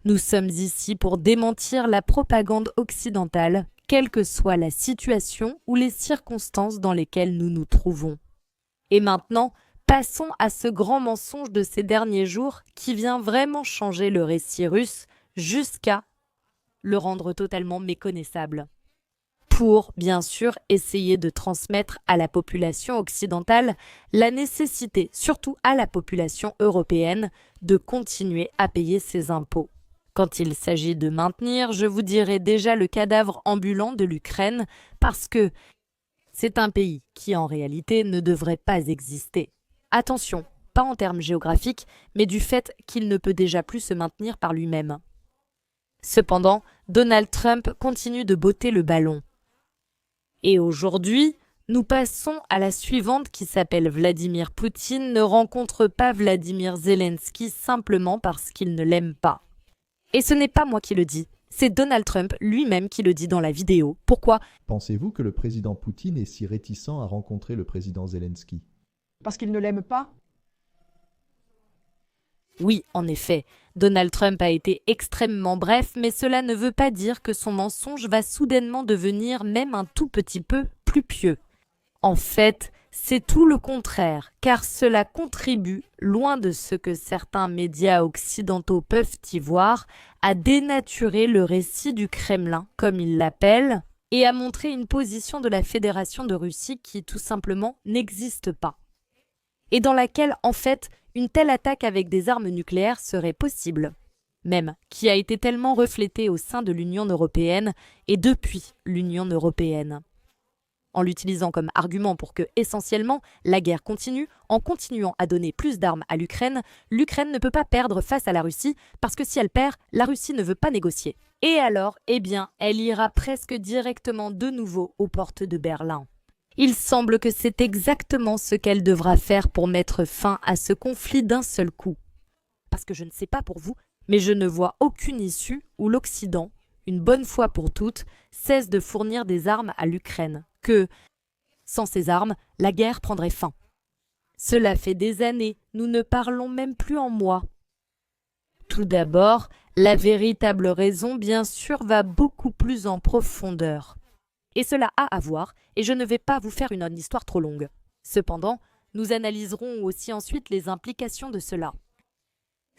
Nous sommes ici pour démentir la propagande occidentale, quelle que soit la situation ou les circonstances dans lesquelles nous nous trouvons. Et maintenant, passons à ce grand mensonge de ces derniers jours qui vient vraiment changer le récit russe jusqu'à le rendre totalement méconnaissable. Pour, bien sûr, essayer de transmettre à la population occidentale la nécessité, surtout à la population européenne, de continuer à payer ses impôts. Quand il s'agit de maintenir, je vous dirai déjà le cadavre ambulant de l'Ukraine, parce que c'est un pays qui, en réalité, ne devrait pas exister. Attention, pas en termes géographiques, mais du fait qu'il ne peut déjà plus se maintenir par lui-même. Cependant, Donald Trump continue de botter le ballon. Et aujourd'hui, nous passons à la suivante qui s'appelle Vladimir Poutine ne rencontre pas Vladimir Zelensky simplement parce qu'il ne l'aime pas. Et ce n'est pas moi qui le dis, c'est Donald Trump lui-même qui le dit dans la vidéo. Pourquoi ? Pensez-vous que le président Poutine est si réticent à rencontrer le président Zelensky? Parce qu'il ne l'aime pas? Oui, en effet, Donald Trump a été extrêmement bref, mais cela ne veut pas dire que son mensonge va soudainement devenir même un tout petit peu plus pieux. En fait, c'est tout le contraire, car cela contribue, loin de ce que certains médias occidentaux peuvent y voir, à dénaturer le récit du Kremlin, comme ils l'appellent, et à montrer une position de la Fédération de Russie qui, tout simplement, n'existe pas. Et dans laquelle, en fait, une telle attaque avec des armes nucléaires serait possible, même qui a été tellement reflétée au sein de l'Union européenne et depuis l'Union européenne. En l'utilisant comme argument pour que, essentiellement, la guerre continue, en continuant à donner plus d'armes à l'Ukraine, l'Ukraine ne peut pas perdre face à la Russie, parce que si elle perd, la Russie ne veut pas négocier. Et alors, eh bien, elle ira presque directement de nouveau aux portes de Berlin. Il semble que c'est exactement ce qu'elle devra faire pour mettre fin à ce conflit d'un seul coup. Parce que je ne sais pas pour vous, mais je ne vois aucune issue où l'Occident, une bonne fois pour toutes, cesse de fournir des armes à l'Ukraine. Que, sans ces armes, la guerre prendrait fin. Cela fait des années, nous ne parlons même plus en mois. Tout d'abord, la véritable raison, bien sûr, va beaucoup plus en profondeur. Et cela a à voir, et je ne vais pas vous faire une histoire trop longue. Cependant, nous analyserons aussi ensuite les implications de cela.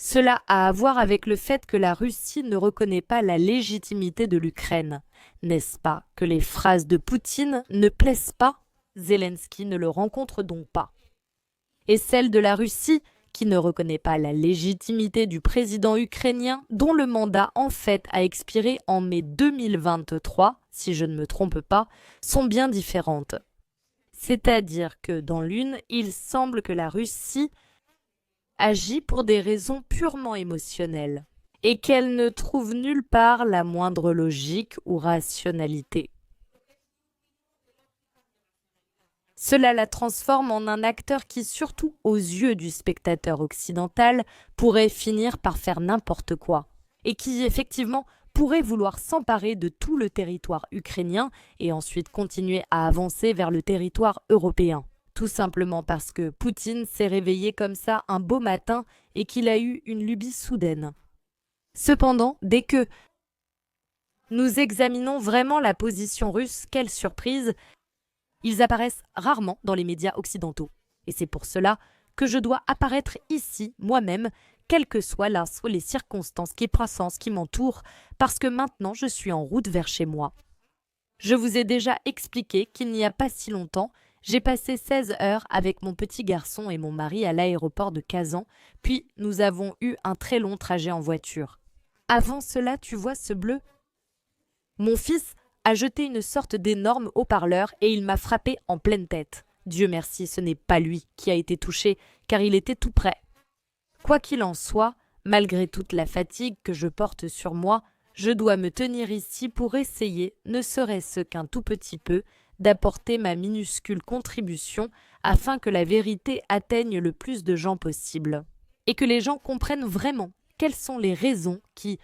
Cela a à voir avec le fait que la Russie ne reconnaît pas la légitimité de l'Ukraine. N'est-ce pas que les phrases de Poutine ne plaisent pas? Zelensky ne le rencontre donc pas. Et celle de la Russie, qui ne reconnaît pas la légitimité du président ukrainien, dont le mandat en fait a expiré en mai 2023, si je ne me trompe pas, sont bien différentes. C'est-à-dire que dans l'une, il semble que la Russie agit pour des raisons purement émotionnelles et qu'elle ne trouve nulle part la moindre logique ou rationalité. Cela la transforme en un acteur qui, surtout aux yeux du spectateur occidental, pourrait finir par faire n'importe quoi et qui, effectivement, pourrait vouloir s'emparer de tout le territoire ukrainien et ensuite continuer à avancer vers le territoire européen. Tout simplement parce que Poutine s'est réveillé comme ça un beau matin et qu'il a eu une lubie soudaine. Cependant, dès que nous examinons vraiment la position russe, quelle surprise, ils apparaissent rarement dans les médias occidentaux. Et c'est pour cela que je dois apparaître ici, moi-même, quelles que soient les circonstances qui m'entourent, parce que maintenant je suis en route vers chez moi. Je vous ai déjà expliqué qu'il n'y a pas si longtemps, j'ai passé 16 heures avec mon petit garçon et mon mari à l'aéroport de Kazan, puis nous avons eu un très long trajet en voiture. Avant cela, tu vois ce bleu? Mon fils a jeté une sorte d'énorme haut-parleur et il m'a frappé en pleine tête. Dieu merci, ce n'est pas lui qui a été touché, car il était tout près. Quoi qu'il en soit, malgré toute la fatigue que je porte sur moi, je dois me tenir ici pour essayer, ne serait-ce qu'un tout petit peu, d'apporter ma minuscule contribution afin que la vérité atteigne le plus de gens possible. Et que les gens comprennent vraiment quelles sont les raisons qui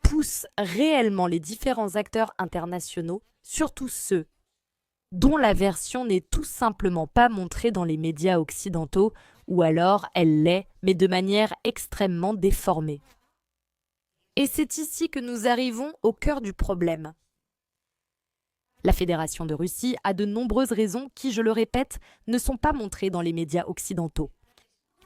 poussent réellement les différents acteurs internationaux, surtout ceux dont la version n'est tout simplement pas montrée dans les médias occidentaux, ou alors elle l'est, mais de manière extrêmement déformée. Et c'est ici que nous arrivons au cœur du problème. La Fédération de Russie a de nombreuses raisons qui, je le répète, ne sont pas montrées dans les médias occidentaux.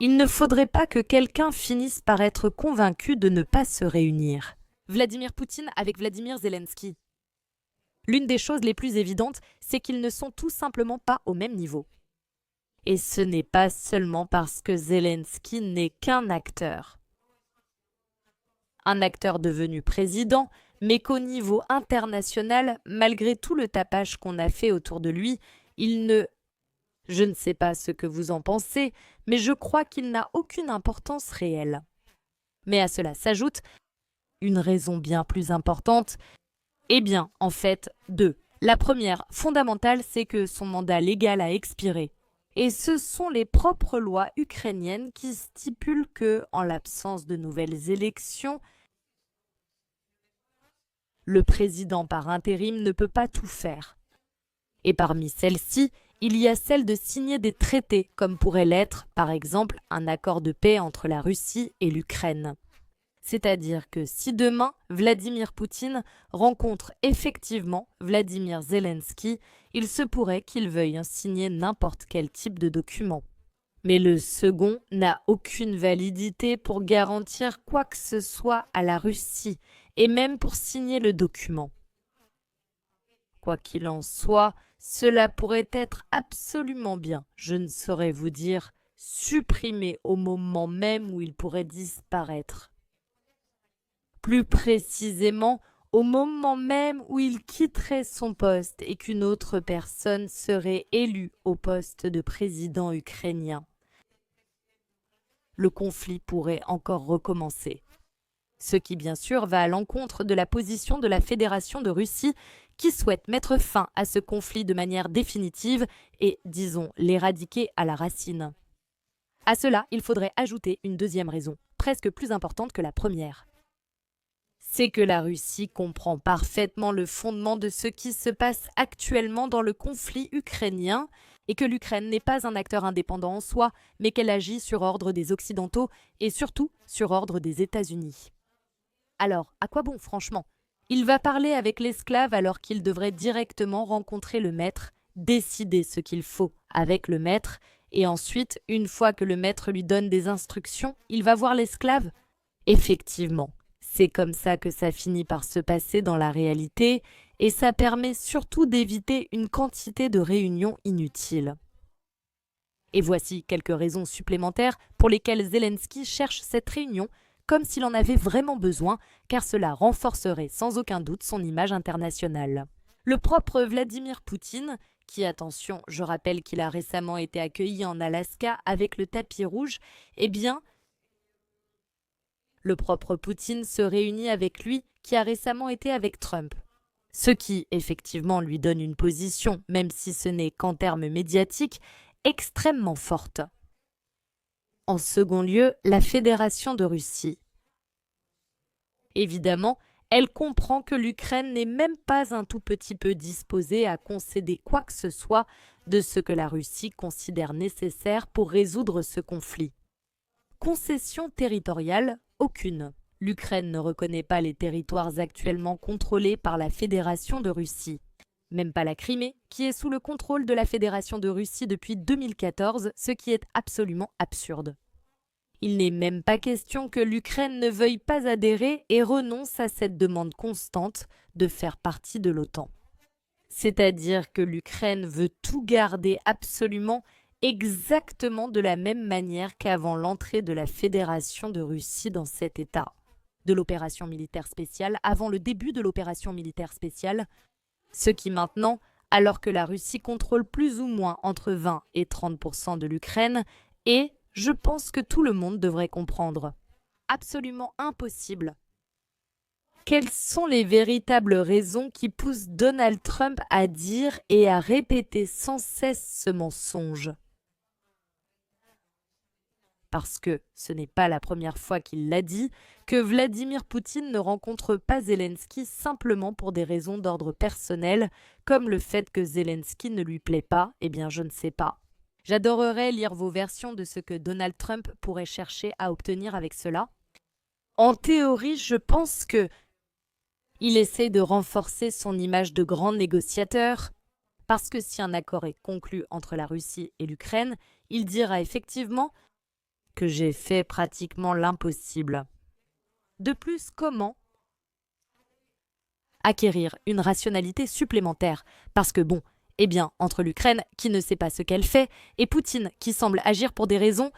Il ne faudrait pas que quelqu'un finisse par être convaincu de ne pas se réunir. Vladimir Poutine avec Vladimir Zelensky. L'une des choses les plus évidentes, c'est qu'ils ne sont tout simplement pas au même niveau. Et ce n'est pas seulement parce que Zelensky n'est qu'un acteur. Un acteur devenu président, mais qu'au niveau international, malgré tout le tapage qu'on a fait autour de lui, il ne... Je ne sais pas ce que vous en pensez, mais je crois qu'il n'a aucune importance réelle. Mais à cela s'ajoute une raison bien plus importante. Eh bien, en fait, deux. La première, fondamentale, c'est que son mandat légal a expiré. Et ce sont les propres lois ukrainiennes qui stipulent que, en l'absence de nouvelles élections, le président par intérim ne peut pas tout faire. Et parmi celles-ci, il y a celle de signer des traités, comme pourrait l'être, par exemple, un accord de paix entre la Russie et l'Ukraine. C'est-à-dire que si demain, Vladimir Poutine rencontre effectivement Vladimir Zelensky, il se pourrait qu'il veuille signer n'importe quel type de document. Mais le second n'a aucune validité pour garantir quoi que ce soit à la Russie, et même pour signer le document. Quoi qu'il en soit, cela pourrait être absolument bien, je ne saurais vous dire, supprimé au moment même où il pourrait disparaître. Plus précisément, au moment même où il quitterait son poste et qu'une autre personne serait élue au poste de président ukrainien. Le conflit pourrait encore recommencer. Ce qui, bien sûr, va à l'encontre de la position de la Fédération de Russie qui souhaite mettre fin à ce conflit de manière définitive et, disons, l'éradiquer à la racine. À cela, il faudrait ajouter une deuxième raison, presque plus importante que la première. C'est que la Russie comprend parfaitement le fondement de ce qui se passe actuellement dans le conflit ukrainien et que l'Ukraine n'est pas un acteur indépendant en soi, mais qu'elle agit sur ordre des Occidentaux et surtout sur ordre des États-Unis. Alors, à quoi bon, franchement? Il va parler avec l'esclave alors qu'il devrait directement rencontrer le maître, décider ce qu'il faut avec le maître, et ensuite, une fois que le maître lui donne des instructions, il va voir l'esclave? Effectivement, c'est comme ça que ça finit par se passer dans la réalité, et ça permet surtout d'éviter une quantité de réunions inutiles. Et voici quelques raisons supplémentaires pour lesquelles Zelensky cherche cette réunion, comme s'il en avait vraiment besoin, car cela renforcerait sans aucun doute son image internationale. Le propre Vladimir Poutine, qui, attention, je rappelle qu'il a récemment été accueilli en Alaska avec le tapis rouge, eh bien, le propre Poutine se réunit avec lui qui a récemment été avec Trump. Ce qui, effectivement, lui donne une position, même si ce n'est qu'en termes médiatiques, extrêmement forte. En second lieu, la Fédération de Russie. Évidemment, elle comprend que l'Ukraine n'est même pas un tout petit peu disposée à concéder quoi que ce soit de ce que la Russie considère nécessaire pour résoudre ce conflit. Concession territoriale, aucune. L'Ukraine ne reconnaît pas les territoires actuellement contrôlés par la Fédération de Russie. Même pas la Crimée, qui est sous le contrôle de la Fédération de Russie depuis 2014, ce qui est absolument absurde. Il n'est même pas question que l'Ukraine ne veuille pas adhérer et renonce à cette demande constante de faire partie de l'OTAN. C'est-à-dire que l'Ukraine veut tout garder absolument exactement de la même manière qu'avant l'entrée de la Fédération de Russie dans cet État. De l'opération militaire spéciale avant le début de l'opération militaire spéciale, ce qui maintenant, alors que la Russie contrôle plus ou moins entre 20 et 30% de l'Ukraine, est, je pense que tout le monde devrait comprendre, absolument impossible. Quelles sont les véritables raisons qui poussent Donald Trump à dire et à répéter sans cesse ce mensonge? Parce que ce n'est pas la première fois qu'il l'a dit, que Vladimir Poutine ne rencontre pas Zelensky simplement pour des raisons d'ordre personnel, comme le fait que Zelensky ne lui plaît pas, eh bien je ne sais pas. J'adorerais lire vos versions de ce que Donald Trump pourrait chercher à obtenir avec cela. En théorie, je pense que il essaie de renforcer son image de grand négociateur, parce que si un accord est conclu entre la Russie et l'Ukraine, il dira effectivement que j'ai fait pratiquement l'impossible. De plus, comment acquérir une rationalité supplémentaire? Parce que bon, eh bien, entre l'Ukraine, qui ne sait pas ce qu'elle fait, et Poutine, qui semble agir pour des raisons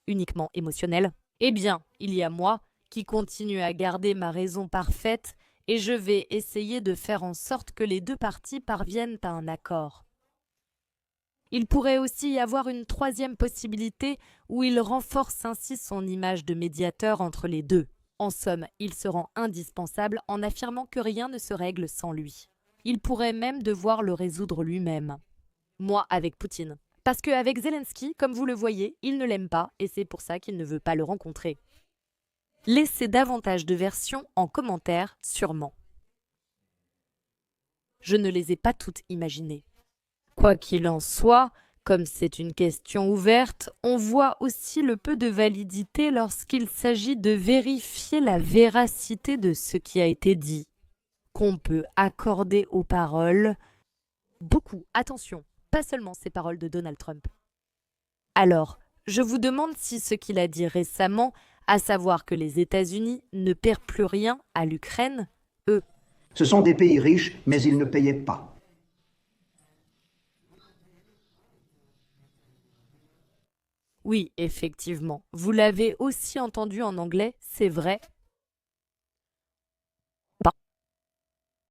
uniquement émotionnelles, eh bien, il y a moi, qui continue à garder ma raison parfaite, et je vais essayer de faire en sorte que les deux parties parviennent à un accord. Il pourrait aussi y avoir une troisième possibilité où il renforce ainsi son image de médiateur entre les deux. En somme, il se rend indispensable en affirmant que rien ne se règle sans lui. Il pourrait même devoir le résoudre lui-même. Moi avec Poutine. Parce qu'avec Zelensky, comme vous le voyez, il ne l'aime pas et c'est pour ça qu'il ne veut pas le rencontrer. Laissez davantage de versions en commentaire, sûrement. Je ne les ai pas toutes imaginées. Quoi qu'il en soit, comme c'est une question ouverte, on voit aussi le peu de validité lorsqu'il s'agit de vérifier la véracité de ce qui a été dit, qu'on peut accorder aux paroles. Beaucoup, attention, pas seulement ces paroles de Donald Trump. Alors, je vous demande si ce qu'il a dit récemment, à savoir que les États-Unis ne perdent plus rien à l'Ukraine, eux. Ce sont des pays riches, mais ils ne payaient pas. Oui, effectivement, vous l'avez aussi entendu en anglais, c'est vrai,